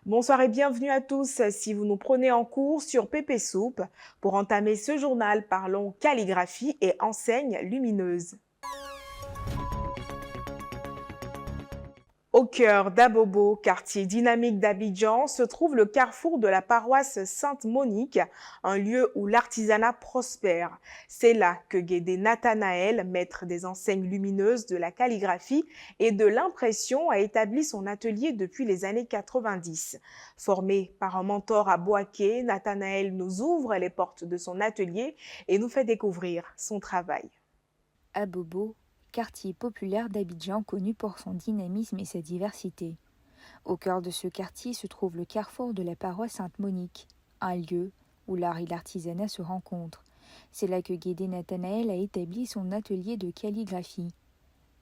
Bonsoir et bienvenue à tous. Si vous nous prenez en cours sur Pépé Soupe, pour entamer ce journal, parlons calligraphie et enseignes lumineuses. Au cœur d'Abobo, quartier dynamique d'Abidjan, se trouve le carrefour de la paroisse Sainte-Monique, un lieu où l'artisanat prospère. C'est là que Guédé Nathanaël, maître des enseignes lumineuses de la calligraphie et de l'impression, a établi son atelier depuis les années 90. Formé par un mentor à Boaké, Nathanaël nous ouvre les portes de son atelier et nous fait découvrir son travail. Abobo, quartier populaire d'Abidjan connu pour son dynamisme et sa diversité. Au cœur de ce quartier se trouve le carrefour de la paroisse Sainte-Monique, un lieu où l'art et l'artisanat se rencontrent. C'est là que Guédé Nathanaël a établi son atelier de calligraphie.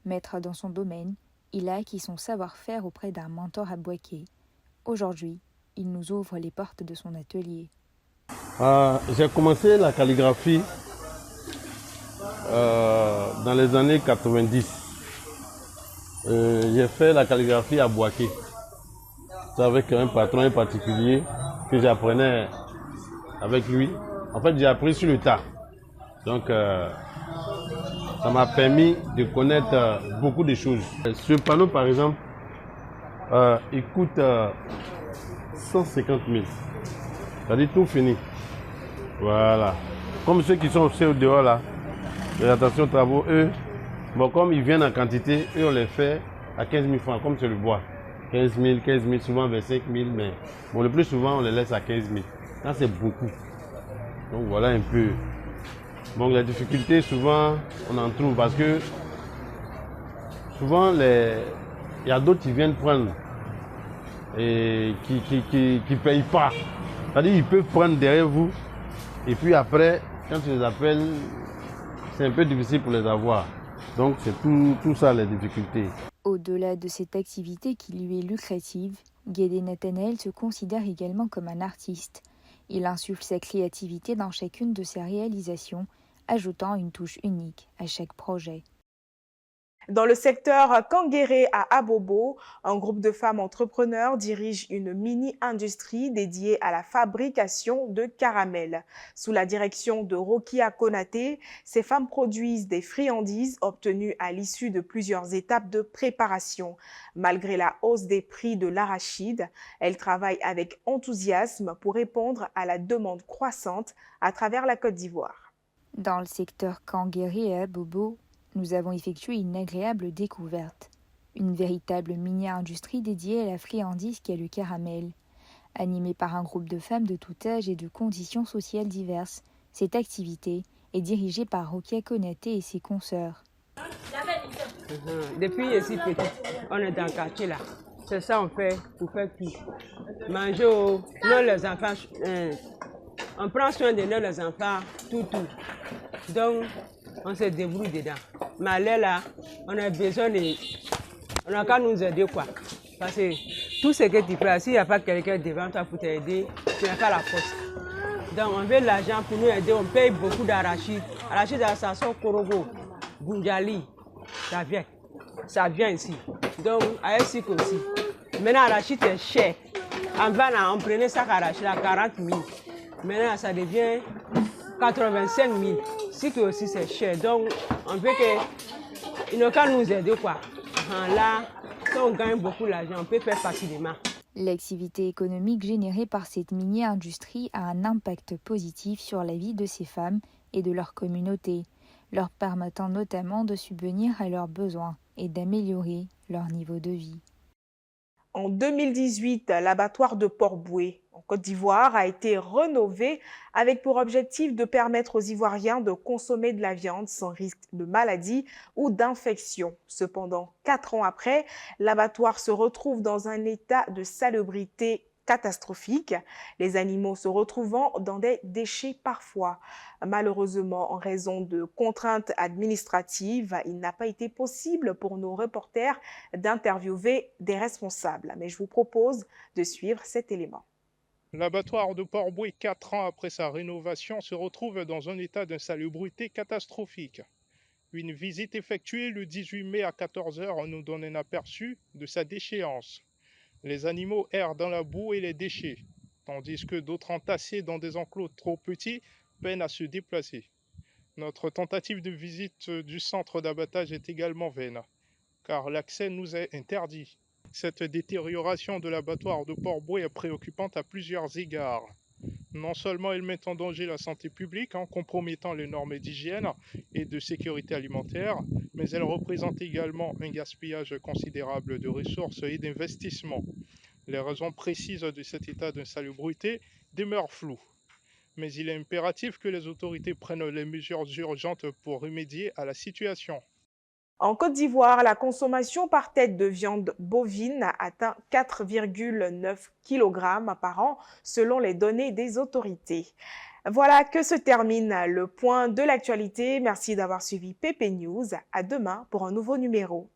Maître dans son domaine, il a acquis son savoir-faire auprès d'un mentor à Boaké. Aujourd'hui, il nous ouvre les portes de son atelier. J'ai commencé la calligraphie dans les années 90. J'ai fait la calligraphie à Boaké. C'est avec un patron en particulier que j'apprenais avec lui. En fait, j'ai appris sur le tas. Donc, ça m'a permis de connaître beaucoup de choses. Ce panneau, par exemple, il coûte 150 000. C'est-à-dire tout fini. Voilà. Comme ceux qui sont aussi au dehors là, les attention travaux, eux, bon, comme ils viennent en quantité, eux on les fait à 15 000 francs, comme c'est le bois. 15 000, souvent 25 000, mais bon, le plus souvent on les laisse à 15 000. Là c'est beaucoup. Donc voilà un peu. Donc les difficultés, souvent on en trouve parce que souvent il y a d'autres qui viennent prendre et qui payent pas. C'est-à-dire ils peuvent prendre derrière vous et puis après, quand tu les appelles, c'est un peu difficile pour les avoir. Donc c'est tout ça les difficultés. Au-delà de cette activité qui lui est lucrative, Guédé Nathanaël se considère également comme un artiste. Il insuffle sa créativité dans chacune de ses réalisations, ajoutant une touche unique à chaque projet. Dans le secteur Kanguéré à Abobo, un groupe de femmes entrepreneurs dirige une mini-industrie dédiée à la fabrication de caramels. Sous la direction de Rokia Konaté, ces femmes produisent des friandises obtenues à l'issue de plusieurs étapes de préparation. Malgré la hausse des prix de l'arachide, elles travaillent avec enthousiasme pour répondre à la demande croissante à travers la Côte d'Ivoire. Dans le secteur Kanguéré à Abobo, nous avons effectué une agréable découverte. Une véritable mini-industrie dédiée à la friandise qu'est le caramel. Animée par un groupe de femmes de tout âge et de conditions sociales diverses, cette activité est dirigée par Rokia Konaté et ses consoeurs. Depuis ici petit, on est dans le quartier là. C'est ça on fait pour faire tout. Manger, nous les enfants, on prend soin de nous les enfants, tout. Donc, on se débrouille dedans. Mais là, on a besoin de... On n'a qu'à nous aider quoi. Parce que tout ce que tu fais, s'il n'y a pas quelqu'un devant toi pour t'aider, tu n'as qu'à la force. Donc, on veut l'argent pour nous aider. On paye beaucoup d'arachide. Arachide, ça sort Korogo, Bunjali, ça vient. Ça vient ici. Donc, à Essik aussi. Maintenant, l'arachide est cher. Avant, on prenait ça arachide à 40 000. Maintenant, ça devient 85 000. C'est que aussi c'est cher. Donc, on veut qu'ils n'ont qu'à nous aider quoi. Là, si on gagne beaucoup d'argent, on peut faire facilement. L'activité économique générée par cette mini-industrie a un impact positif sur la vie de ces femmes et de leur communauté, leur permettant notamment de subvenir à leurs besoins et d'améliorer leur niveau de vie. En 2018, l'abattoir de Port-Bouët, en Côte d'Ivoire, a été rénové avec pour objectif de permettre aux Ivoiriens de consommer de la viande sans risque de maladie ou d'infection. Cependant, 4 ans après, l'abattoir se retrouve dans un état de salubrité catastrophique, les animaux se retrouvant dans des déchets parfois. Malheureusement, en raison de contraintes administratives, il n'a pas été possible pour nos reporters d'interviewer des responsables. Mais je vous propose de suivre cet élément. L'abattoir de Port-Bouët, 4 ans après sa rénovation, se retrouve dans un état d'insalubrité catastrophique. Une visite effectuée le 18 mai à 14 h nous donne un aperçu de sa déchéance. Les animaux errent dans la boue et les déchets, tandis que d'autres entassés dans des enclos trop petits peinent à se déplacer. Notre tentative de visite du centre d'abattage est également vaine, car l'accès nous est interdit. Cette détérioration de l'abattoir de Port-Bouët est préoccupante à plusieurs égards. Non seulement elle met en danger la santé publique en compromettant les normes d'hygiène et de sécurité alimentaire, mais elle représente également un gaspillage considérable de ressources et d'investissements. Les raisons précises de cet état d'insalubrité demeurent floues, mais il est impératif que les autorités prennent les mesures urgentes pour remédier à la situation. En Côte d'Ivoire, la consommation par tête de viande bovine atteint 4,9 kg par an selon les données des autorités. Voilà que se termine le point de l'actualité. Merci d'avoir suivi PP News. À demain pour un nouveau numéro.